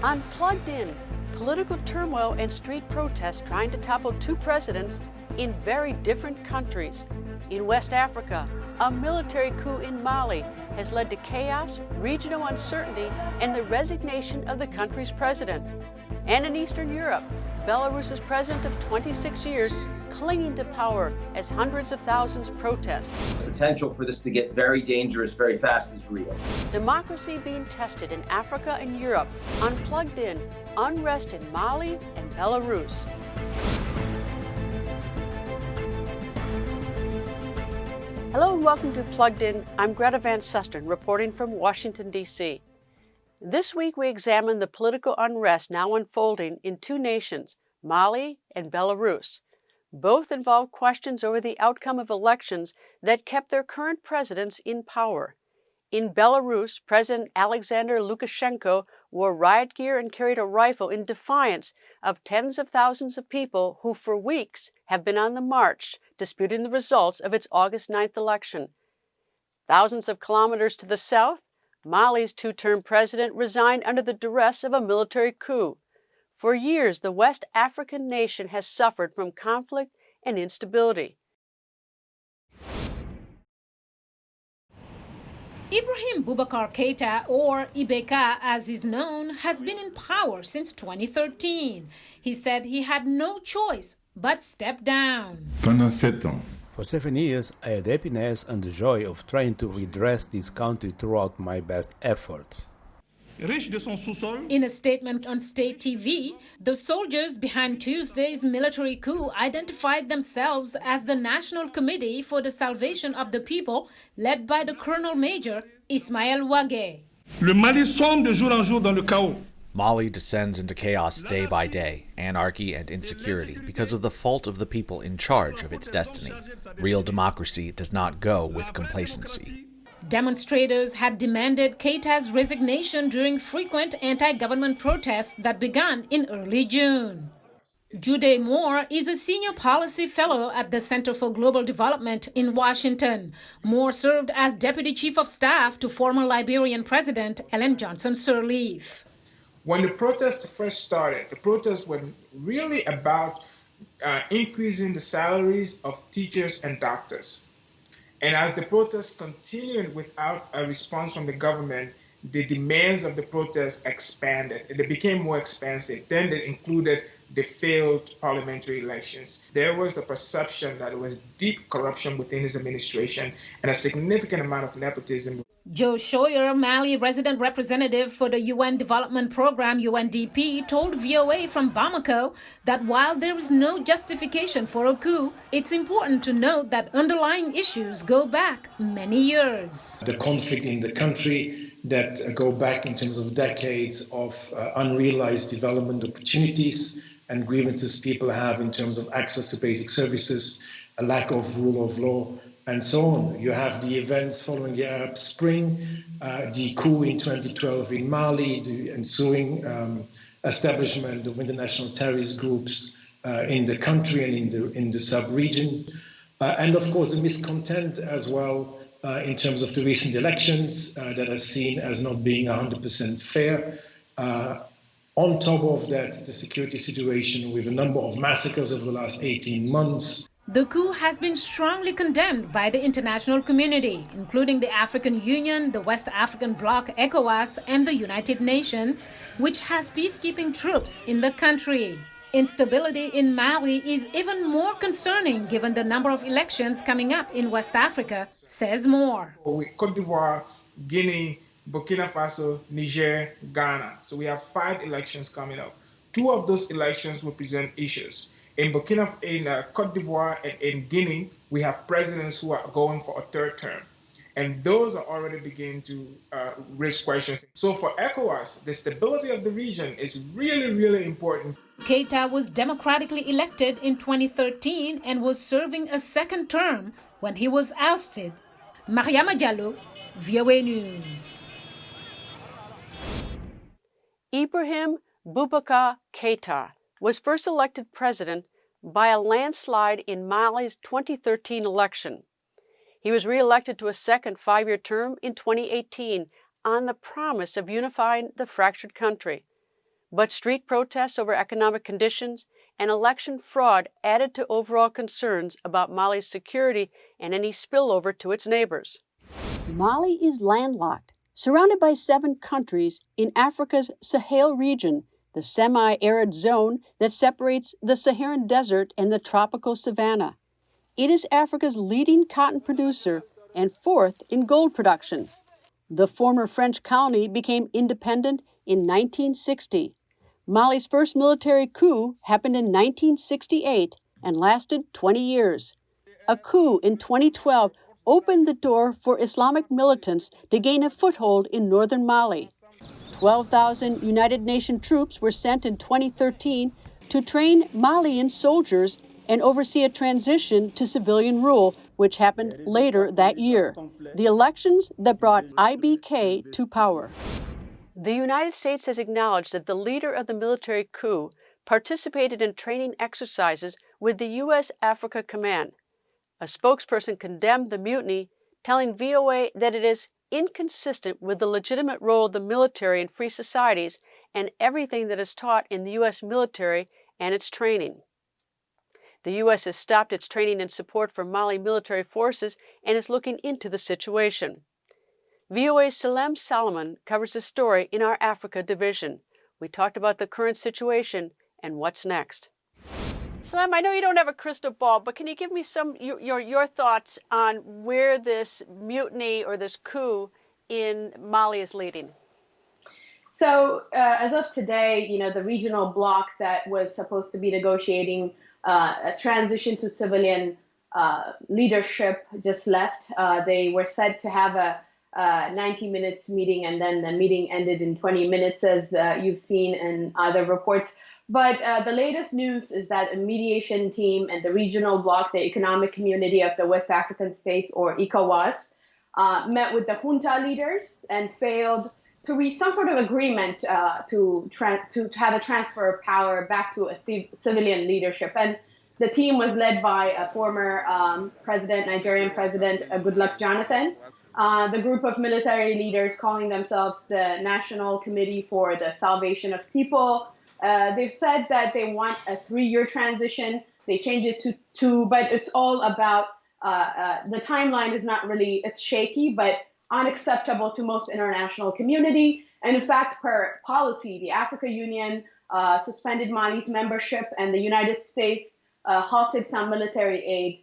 On Plugged In, political turmoil and street protests trying to topple two presidents in very different countries. In West Africa, a military coup in Mali has led to chaos, regional uncertainty, and the resignation of the country's president. And in Eastern Europe, Belarus's president of 26 years clinging to power as hundreds of thousands protest. The potential for this to get very dangerous very fast is real. Democracy being tested in Africa and Europe. On Plugged In, Unrest in Mali and Belarus. Hello and welcome to Plugged In. I'm Greta Van Susteren, reporting from Washington, D.C. This week we examine the political unrest now unfolding in two nations, Mali and Belarus. Both involve questions over the outcome of elections that kept their current presidents in power. In Belarus, President Alexander Lukashenko wore riot gear and carried a rifle in defiance of tens of thousands of people who for weeks have been on the march disputing the results of its August 9th election. Thousands of kilometers to the south, Mali's two-term president resigned under the duress of a military coup. For years, the West African nation has suffered from conflict and instability. Ibrahim Boubacar Keita, or Ibeka as he's known, has been in power since 2013. He said he had no choice but step down. For 7 years, I had happiness and the joy of trying to redress this country throughout my best efforts. In a statement on state TV, the soldiers behind Tuesday's military coup identified themselves as the National Committee for the Salvation of the People, led by the Colonel Major Ismaël Ouagué. Le Mali sombre de jour en jour dans le chaos. Mali descends into chaos day by day, anarchy and insecurity, because of the fault of the people in charge of its destiny. Real democracy does not go with complacency. Demonstrators had demanded Keita's resignation during frequent anti-government protests that began in early June. Jude Moore is a senior policy fellow at the Center for Global Development in Washington. Moore served as deputy chief of staff to former Liberian President Ellen Johnson Sirleaf. When the protests first started, the protests were really about increasing the salaries of teachers and doctors. And as the protests continued without a response from the government, the demands of the protests expanded. They became more expansive. Then they included the failed parliamentary elections. There was a perception that there was deep corruption within his administration and a significant amount of nepotism. Joe Scheuer, Mali resident representative for the UN Development Program, UNDP, told VOA from Bamako that while there is no justification for a coup, it's important to note that underlying issues go back many years. The conflict in the country that go back in terms of decades of unrealized development opportunities and grievances people have in terms of access to basic services, a lack of rule of law, and so on. You have the events following the Arab Spring, the coup in 2012 in Mali, the ensuing establishment of international terrorist groups in the country and in the sub-region, and of course the miscontent as well in terms of the recent elections that are seen as not being 100% fair. On top of that, the security situation with a number of massacres over the last 18 months. The coup has been strongly condemned by the international community, including the African Union, the West African Bloc, ECOWAS, and the United Nations, which has peacekeeping troops in the country. Instability in Mali is even more concerning given the number of elections coming up in West Africa, says Moore. Côte d'Ivoire, Guinea, Burkina Faso, Niger, Ghana. So we have 5 elections coming up. 2 of those elections represent issues. In Côte d'Ivoire and in Guinea, we have presidents who are going for a 3rd term. And those are already beginning to raise questions. So for ECOWAS, the stability of the region is really, really important. Keita was democratically elected in 2013 and was serving a 2nd term when he was ousted. Mariama Diallo, VOA News. Ibrahim Boubacar Keita was first elected president by a landslide in Mali's 2013 election. He was re-elected to a second 5-year term in 2018 on the promise of unifying the fractured country. But street protests over economic conditions and election fraud added to overall concerns about Mali's security and any spillover to its neighbors. Mali is landlocked, surrounded by 7 countries in Africa's Sahel region, the semi-arid zone that separates the Saharan desert and the tropical savanna. It is Africa's leading cotton producer and 4th in gold production. The former French colony became independent in 1960. Mali's first military coup happened in 1968 and lasted 20 years. A coup in 2012 opened the door for Islamic militants to gain a foothold in northern Mali. 12,000 United Nations troops were sent in 2013 to train Malian soldiers and oversee a transition to civilian rule, which happened later that year. The elections that brought IBK to power. The United States has acknowledged that the leader of the military coup participated in training exercises with the U.S. Africa Command. A spokesperson condemned the mutiny, telling VOA that it is inconsistent with the legitimate role of the military in free societies and everything that is taught in the U.S. military and its training. The U.S. has stopped its training and support for Mali military forces and is looking into the situation. VOA's Salem Solomon covers the story in our Africa division. We talked about the current situation and what's next. Salem, I know you don't have a crystal ball, but can you give me some your thoughts on where this mutiny or this coup in Mali is leading? So as of today, the regional bloc that was supposed to be negotiating a transition to civilian leadership just left. They were said to have a 90 minutes meeting, and then the meeting ended in 20 minutes, as you've seen in other reports. But the latest news is that a mediation team and the regional bloc, the Economic Community of the West African States, or ECOWAS, met with the junta leaders and failed to reach some sort of agreement to have a transfer of power back to a civilian leadership. And the team was led by a former Nigerian President, Goodluck Jonathan. The group of military leaders calling themselves the National Committee for the Salvation of People. They've said that they want a 3-year transition. They changed it to 2, but it's all about the timeline is not really, it's shaky, but unacceptable to most international community. And in fact, per policy, the African Union suspended Mali's membership, and the United States halted some military aid.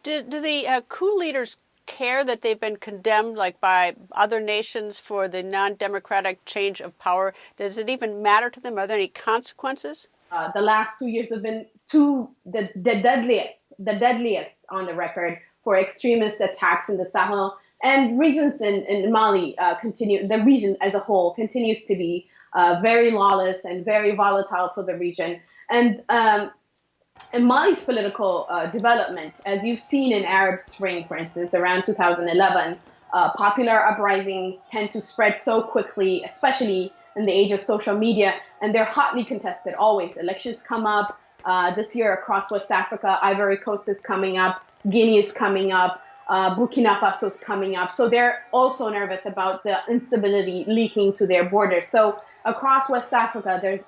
Do the coup leaders care that they've been condemned by other nations for the non-democratic change of power? Does it even matter to them? Are there any consequences? The last 2 years have been the deadliest on the record for extremist attacks in the Sahel, and regions in Mali continue. The region as a whole continues to be very lawless and very volatile for the region. And Mali's political development, as you've seen in Arab Spring, for instance, around 2011, popular uprisings tend to spread so quickly, especially in the age of social media, and they're hotly contested always. Elections come up this year across West Africa. Ivory Coast is coming up. Guinea is coming up. Burkina Faso is coming up. So they're also nervous about the instability leaking to their borders. So across West Africa, there's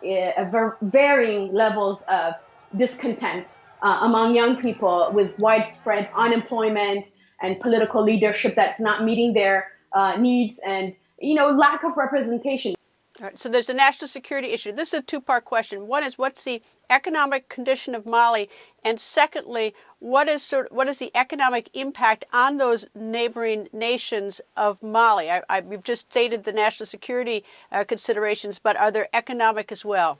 varying levels of discontent among young people with widespread unemployment and political leadership that's not meeting their needs and, lack of representation. All right, so there's a national security issue. This is a 2-part question. One is, what's the economic condition of Mali? And secondly, what is the economic impact on those neighboring nations of Mali? You've just stated the national security considerations, but are there economic as well?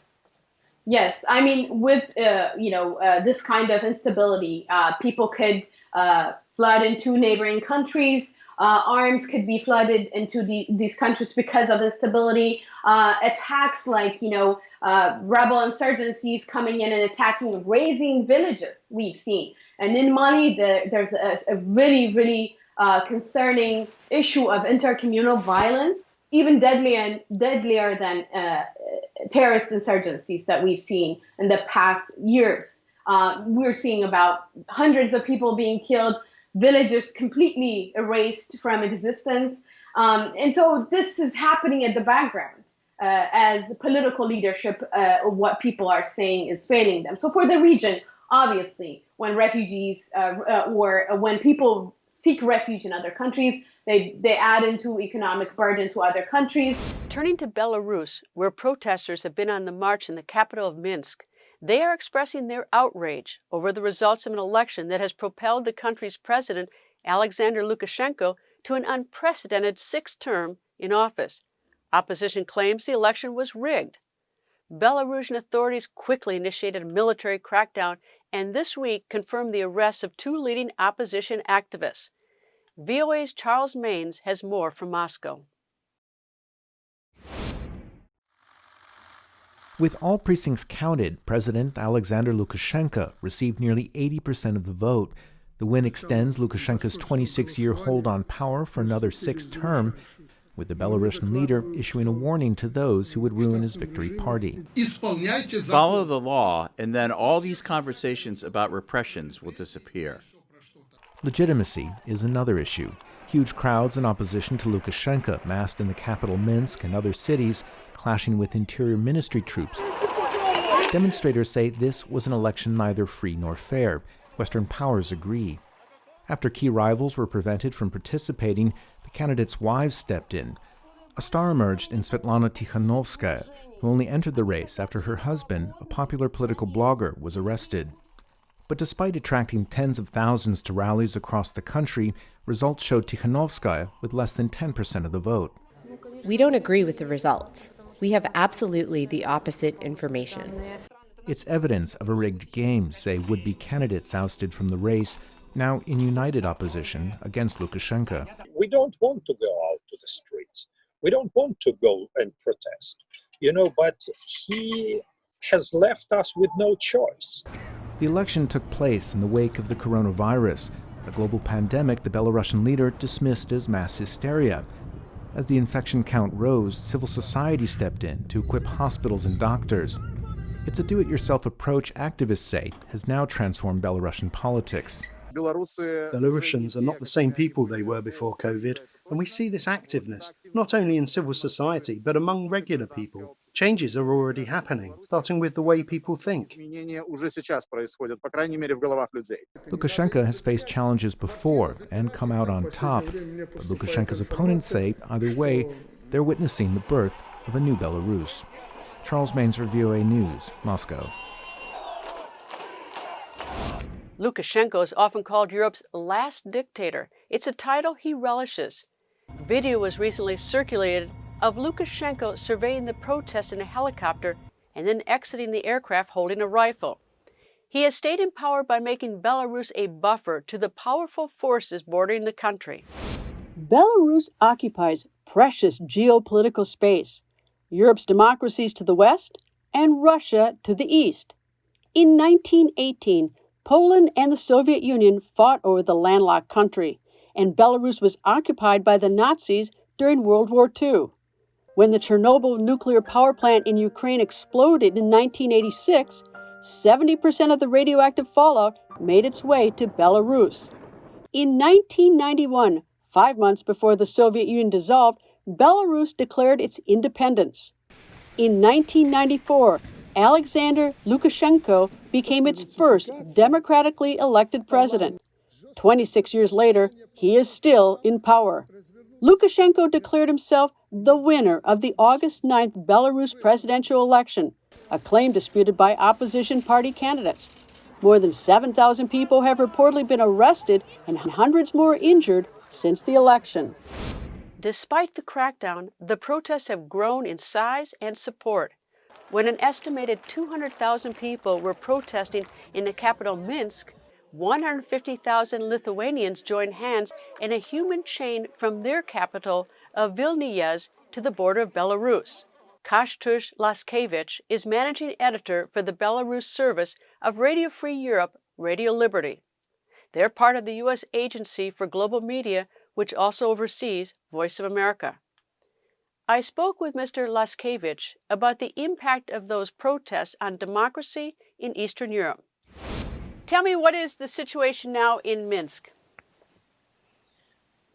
Yes, I mean, with this kind of instability, people could flood into neighboring countries. Arms could be flooded into these countries because of instability. Attacks like, rebel insurgencies coming in and attacking, razing villages we've seen. And in Mali, there's a really, really concerning issue of intercommunal violence, even deadlier than terrorist insurgencies that we've seen in the past years. We're seeing about hundreds of people being killed, villages completely erased from existence. And so this is happening in the background. as political leadership, what people are saying is failing them. So for the region, obviously, when refugees or when people seek refuge in other countries, they add into economic burden to other countries. Turning to Belarus, where protesters have been on the march in the capital of Minsk, they are expressing their outrage over the results of an election that has propelled the country's president, Alexander Lukashenko, to an unprecedented sixth term in office. Opposition claims the election was rigged. Belarusian authorities quickly initiated a military crackdown and this week confirmed the arrests of two leading opposition activists. VOA's Charles Maines has more from Moscow. With all precincts counted, President Alexander Lukashenko received nearly 80% of the vote. The win extends Lukashenko's 26-year hold on power for another sixth term, with the Belarusian leader issuing a warning to those who would ruin his victory party. Follow the law, and then all these conversations about repressions will disappear. Legitimacy is another issue. Huge crowds in opposition to Lukashenko massed in the capital Minsk and other cities, clashing with Interior Ministry troops. Demonstrators say this was an election neither free nor fair. Western powers agree. After key rivals were prevented from participating, the candidates' wives stepped in. A star emerged in Svetlana Tikhanovskaya, who only entered the race after her husband, a popular political blogger, was arrested. But despite attracting tens of thousands to rallies across the country, results showed Tikhanovskaya with less than 10% of the vote. We don't agree with the results. We have absolutely the opposite information. It's evidence of a rigged game, say would-be candidates ousted from the race, now in united opposition against Lukashenko. We don't want to go out to the streets. We don't want to go and protest, but he has left us with no choice. The election took place in the wake of the coronavirus, a global pandemic the Belarusian leader dismissed as mass hysteria. As the infection count rose, civil society stepped in to equip hospitals and doctors. It's a do-it-yourself approach activists say has now transformed Belarusian politics. Belarusians are not the same people they were before COVID, and we see this activeness not only in civil society but among regular people. Changes are already happening, starting with the way people think. Lukashenko has faced challenges before and come out on top, but Lukashenko's opponents say either way, they're witnessing the birth of a new Belarus. Charles Maines for VOA News, Moscow. Lukashenko is often called Europe's last dictator. It's a title he relishes. Video was recently circulated of Lukashenko surveying the protests in a helicopter and then exiting the aircraft holding a rifle. He has stayed in power by making Belarus a buffer to the powerful forces bordering the country. Belarus occupies precious geopolitical space. Europe's democracies to the west and Russia to the east. In 1918, Poland and the Soviet Union fought over the landlocked country, and Belarus was occupied by the Nazis during World War II. When the Chernobyl nuclear power plant in Ukraine exploded in 1986, 70% of the radioactive fallout made its way to Belarus. In 1991, 5 months before the Soviet Union dissolved, Belarus declared its independence. In 1994, Alexander Lukashenko became its first democratically elected president. 26 years later, he is still in power. Lukashenko declared himself the winner of the August 9th Belarus presidential election, a claim disputed by opposition party candidates. More than 7,000 people have reportedly been arrested and hundreds more injured since the election. Despite the crackdown, the protests have grown in size and support. When an estimated 200,000 people were protesting in the capital Minsk, 150,000 Lithuanians joined hands in a human chain from their capital of Vilnius to the border of Belarus. Kęstutis Laskevich is managing editor for the Belarus service of Radio Free Europe, Radio Liberty. They're part of the U.S. Agency for Global Media, which also oversees Voice of America. I spoke with Mr. Laskevich about the impact of those protests on democracy in Eastern Europe. Tell me, what is the situation now in Minsk?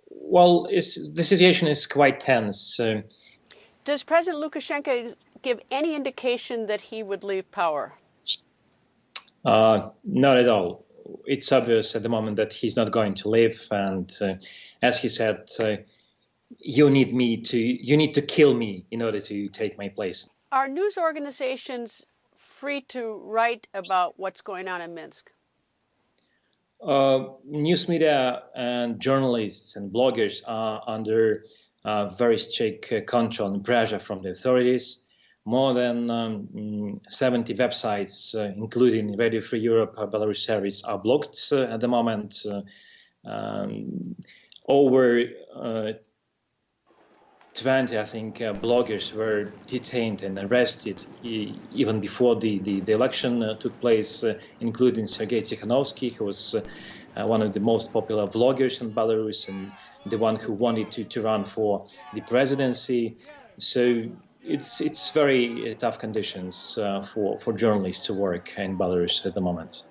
Well, the situation is quite tense. Does President Lukashenko give any indication that he would leave power? Not at all. It's obvious at the moment that he's not going to leave, and as he said, you need to kill me in order to take my place. Are news organizations free to write about what's going on in Minsk? News media and journalists and bloggers are under very strict control and pressure from the authorities. More than 70 websites, including Radio Free Europe, Belarus service, are blocked at the moment. Over 20, I think, bloggers were detained and arrested even before the election took place, including Sergei Tikhanovsky, who was one of the most popular bloggers in Belarus and the one who wanted to run for the presidency. So it's very tough conditions for journalists to work in Belarus at the moment.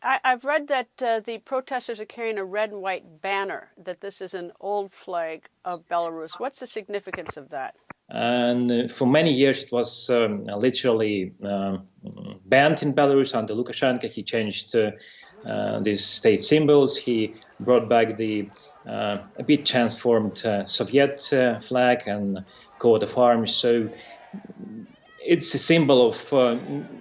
I've read that the protesters are carrying a red and white banner, that this is an old flag of Belarus. What's the significance of that? And for many years it was literally banned in Belarus under Lukashenko. He changed these state symbols. He brought back the a bit transformed Soviet flag and coat of arms. So it's a symbol of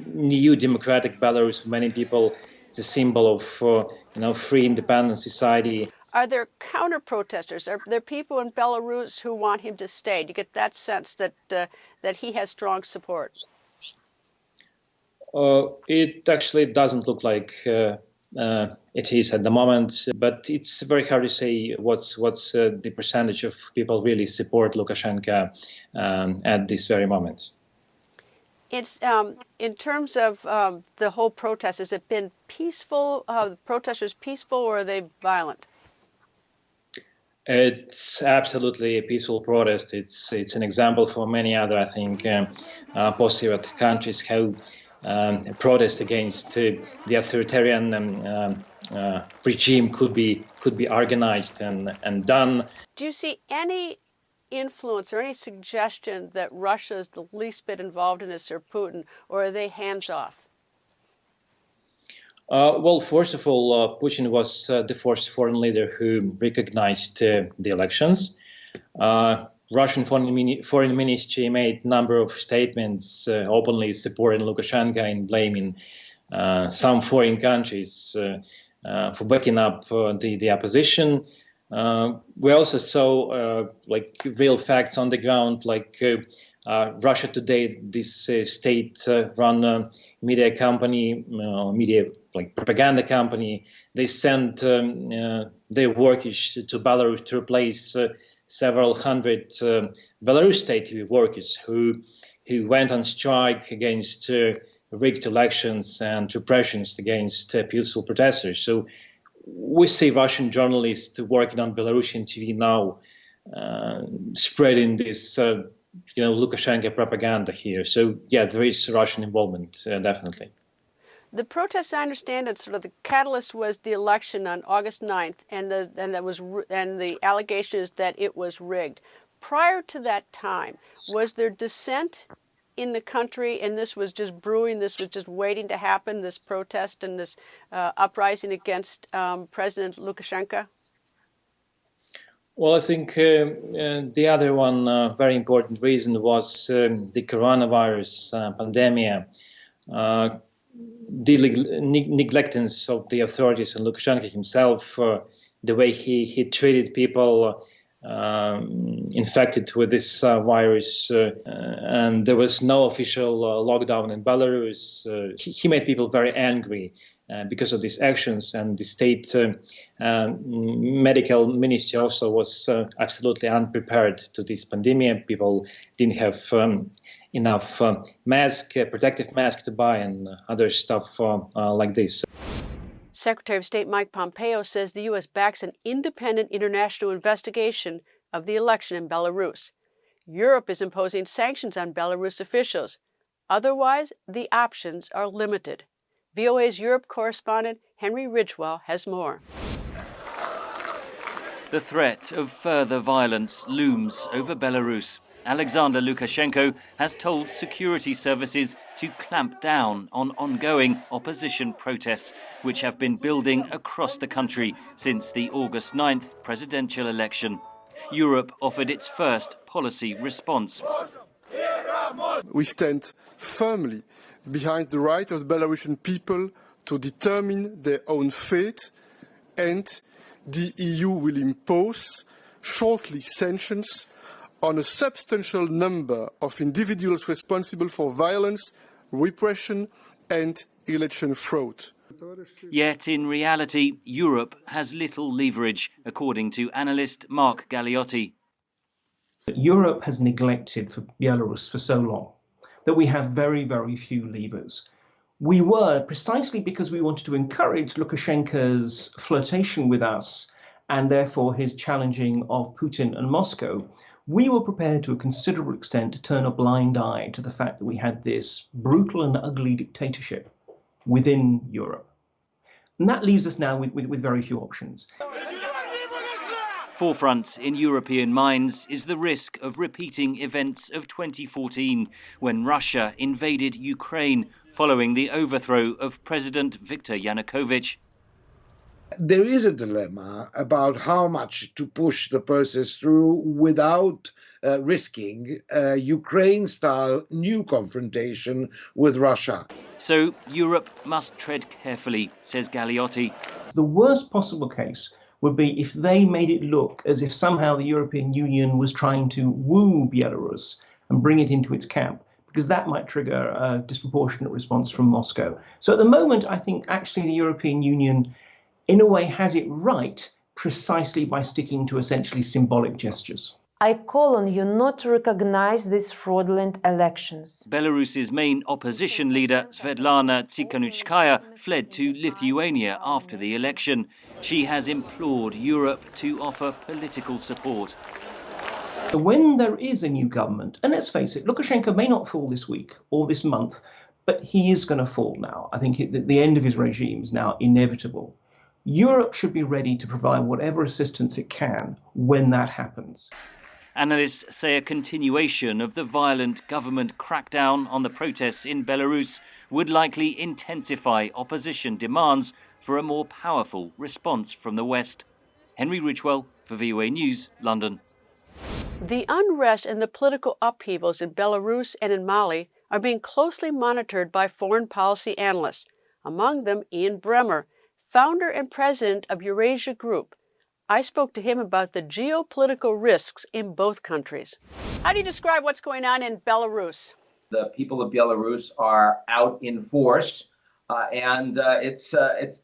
new democratic Belarus for many people. It's a symbol of free independent society. Are there counter-protesters? Are there people in Belarus who want him to stay? Do you get that sense that that he has strong support? It actually doesn't look like it is at the moment, but it's very hard to say what's the percentage of people really support Lukashenko at this very moment. It's in terms of the whole protest. Has it been peaceful? The protesters peaceful, or are they violent? It's absolutely a peaceful protest. It's an example for many other, I think, post-Soviet countries how protest against the authoritarian regime could be organized and done. Do you see any influence or any suggestion that Russia is the least bit involved in this, or Putin, or are they hands off? Well, first of all, Putin was the first foreign leader who recognized the elections. Russian foreign ministry made a number of statements openly supporting Lukashenko and blaming some foreign countries for backing up the opposition. We also saw real facts on the ground, like Russia Today, this state-run media company, propaganda company. They sent their workers to Belarus to replace several hundred Belarus state TV workers who went on strike against rigged elections and repressions against peaceful protesters. So we see Russian journalists working on Belarusian TV now, spreading this, Lukashenko propaganda here. So yeah, there is Russian involvement, definitely. The protests, I understand it, sort of the catalyst was the election on August 9th, and the allegation is that it was rigged. Prior to that time, was there dissent in the country, and this was just brewing, this was just waiting to happen, this protest and this uprising against President Lukashenko? Well, I think the other one very important reason was the coronavirus pandemic. The neglectance of the authorities and Lukashenko himself, the way he treated people infected with this virus, and there was no official lockdown in Belarus. He made people very angry because of these actions, and the state medical ministry also was absolutely unprepared to this pandemic. People didn't have enough protective mask to buy and other stuff like this. Secretary of State Mike Pompeo says the U.S. backs an independent international investigation of the election in Belarus. Europe is imposing sanctions on Belarus officials. Otherwise, the options are limited. VOA's Europe correspondent Henry Ridgewell has more. The threat of further violence looms over Belarus Alexander Lukashenko has told security services to clamp down on ongoing opposition protests, which have been building across the country since the August 9th presidential election. Europe offered its first policy response. We stand firmly behind the right of the Belarusian people to determine their own fate, and the EU will impose shortly sanctions on a substantial number of individuals responsible for violence, repression and election fraud. Yet in reality, Europe has little leverage, according to analyst Mark Galliotti. Europe has neglected for Belarus for so long that we have very, very few levers. We were, precisely because we wanted to encourage Lukashenko's flirtation with us and therefore his challenging of Putin and Moscow, we were prepared to a considerable extent to turn a blind eye to the fact that we had this brutal and ugly dictatorship within Europe. And that leaves us now with very few options. Forefront in European minds is the risk of repeating events of 2014, when Russia invaded Ukraine following the overthrow of President Viktor Yanukovych. There is a dilemma about how much to push the process through without risking a Ukraine-style new confrontation with Russia. So Europe must tread carefully, says Galliotti. The worst possible case would be if they made it look as if somehow the European Union was trying to woo Belarus and bring it into its camp, because that might trigger a disproportionate response from Moscow. So at the moment, I think actually the European Union, in a way, has it right precisely by sticking to essentially symbolic gestures. I call on you not to recognize these fraudulent elections. Belarus's main opposition leader, Svetlana Tsikhanouskaya, fled to Lithuania after the election. She has implored Europe to offer political support. When there is a new government, and let's face it, Lukashenko may not fall this week or this month, but he is going to fall now. I think the end of his regime is now inevitable. Europe should be ready to provide whatever assistance it can when that happens. Analysts say a continuation of the violent government crackdown on the protests in Belarus would likely intensify opposition demands for a more powerful response from the West. Henry Ridgewell for VOA News, London. The unrest and the political upheavals in Belarus and in Mali are being closely monitored by foreign policy analysts, among them Ian Bremmer, founder and president of Eurasia Group. I spoke to him about the geopolitical risks in both countries. How do you describe what's going on in Belarus? The people of Belarus are out in force, and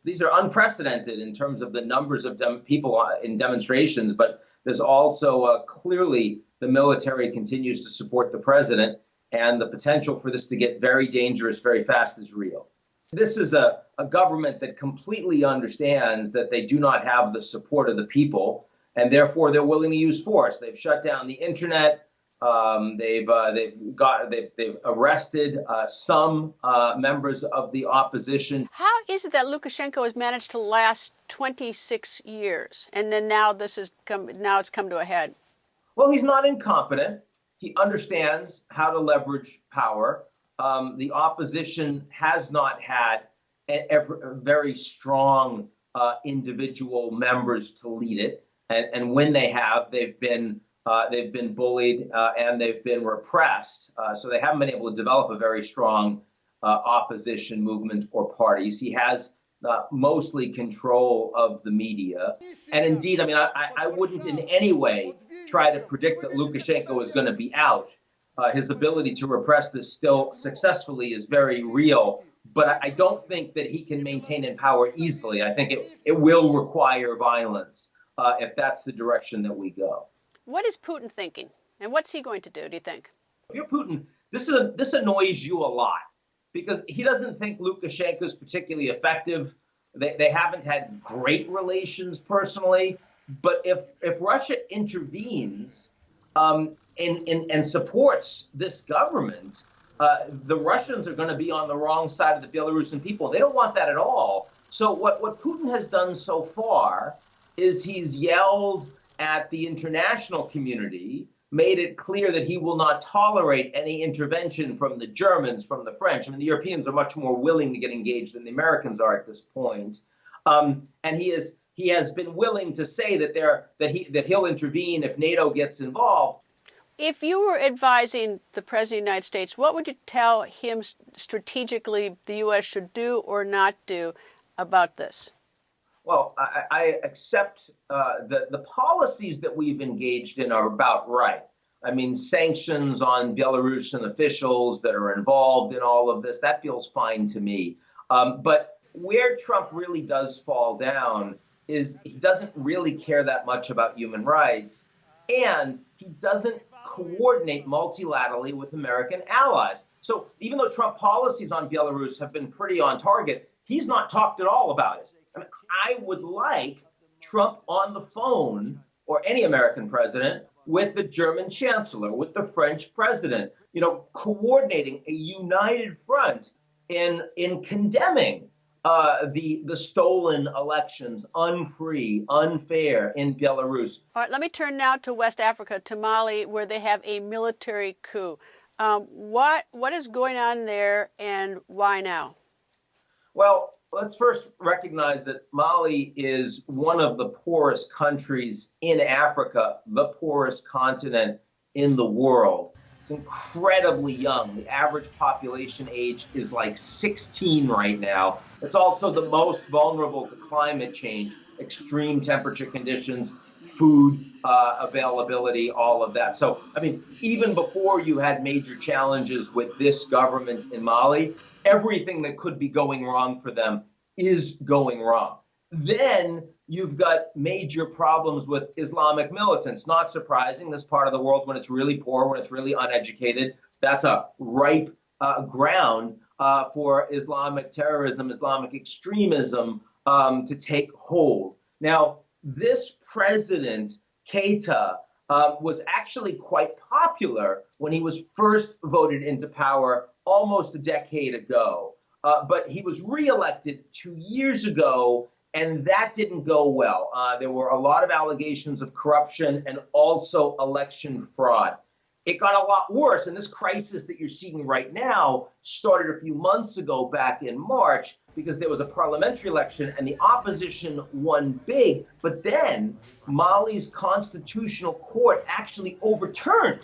these are unprecedented in terms of the numbers of people in demonstrations. But there's also clearly the military continues to support the president, and the potential for this to get very dangerous very fast is real. This is a government that completely understands that they do not have the support of the people, and therefore they're willing to use force. They've shut down the internet. They've arrested some members of the opposition. How is it that Lukashenko has managed to last 26 years, and then now it's come to a head? Well, he's not incompetent. He understands how to leverage power. The opposition has not had very strong individual members to lead it, and when they have, they've been bullied and they've been repressed. So they haven't been able to develop a very strong opposition movement or parties. He has mostly control of the media, and indeed, I mean, I wouldn't in any way try to predict that Lukashenko is going to be out. His ability to repress this still successfully is very real, but I don't think that he can maintain in power easily. I think it will require violence if that's the direction that we go. What is Putin thinking, and what's he going to do you think? If you're Putin, this annoys you a lot because he doesn't think Lukashenko is particularly effective. They haven't had great relations personally, but if Russia intervenes and supports this government, the Russians are going to be on the wrong side of the Belarusian people. They don't want that at all. So what Putin has done so far is he's yelled at the international community, made it clear that he will not tolerate any intervention from the Germans, from the French. I mean, the Europeans are much more willing to get engaged than the Americans are at this point. And he has been willing to say that he'll intervene if NATO gets involved. If you were advising the President of the United States, what would you tell him strategically the U.S. should do or not do about this? Well, I accept that the policies that we've engaged in are about right. I mean, sanctions on Belarusian officials that are involved in all of this, that feels fine to me. But where Trump really does fall down is he doesn't really care that much about human rights, and he doesn't coordinate multilaterally with American allies. So even though Trump policies on Belarus have been pretty on target, he's not talked at all about it. I mean, I would like Trump on the phone, or any American president, with the German chancellor, with the French president, coordinating a united front in condemning the stolen elections, unfree, unfair in Belarus. All right, let me turn now to West Africa, to Mali, where they have a military coup. What is going on there, and why now? Well, let's first recognize that Mali is one of the poorest countries in Africa, the poorest continent in the world. It's incredibly young. The average population age is like 16 right now. It's also the most vulnerable to climate change, extreme temperature conditions, food availability, all of that. So, I mean, even before you had major challenges with this government in Mali, everything that could be going wrong for them is going wrong. Then you've got major problems with Islamic militants. Not surprising, this part of the world, when it's really poor, when it's really uneducated, that's a ripe ground for Islamic terrorism, Islamic extremism to take hold. Now, this president, Keita, was actually quite popular when he was first voted into power almost a decade ago. But he was reelected 2 years ago, and that didn't go well. There were a lot of allegations of corruption and also election fraud. It got a lot worse, and this crisis that you're seeing right now started a few months ago, back in March, because there was a parliamentary election and the opposition won big. But then Mali's constitutional court actually overturned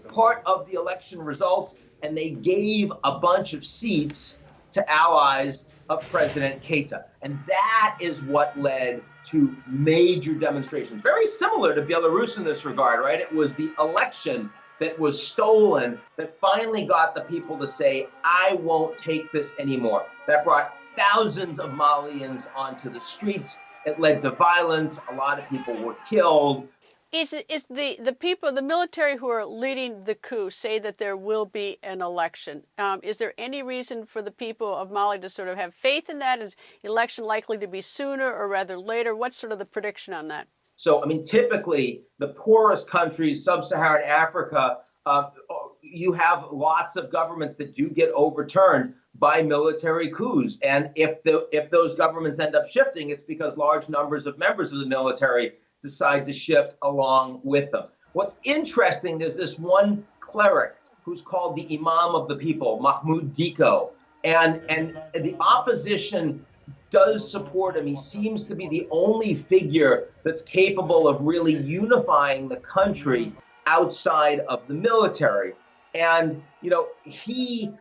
part of the election results, and they gave a bunch of seats to allies of President Keita. And that is what led to major demonstrations. Very similar to Belarus in this regard, right? It was the election that was stolen that finally got the people to say, I won't take this anymore. That brought thousands of Malians onto the streets. It led to violence. A lot of people were killed. Is the people, the military who are leading the coup, say that there will be an election? Is there any reason for the people of Mali to sort of have faith in that? Is election likely to be sooner or rather later? What's sort of the prediction on that? So, I mean, typically the poorest countries, sub-Saharan Africa, you have lots of governments that do get overturned by military coups. And if those governments end up shifting, it's because large numbers of members of the military decide to shift along with them. What's interesting is this one cleric who's called the Imam of the People, Mahmoud Diko, and the opposition does support him. He seems to be the only figure that's capable of really unifying the country outside of the military. And, he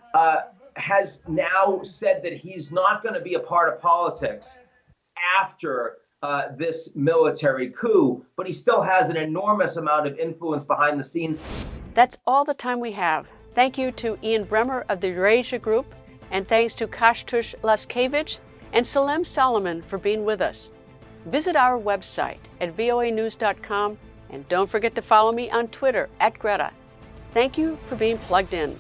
has now said that he's not going to be a part of politics after this military coup, but he still has an enormous amount of influence behind the scenes. That's all the time we have. Thank you to Ian Bremer of the Eurasia Group, and thanks to Kashtush Laskevich and Salem Solomon for being with us. Visit our website at voanews.com, and don't forget to follow me on Twitter @Greta. Thank you for being plugged in.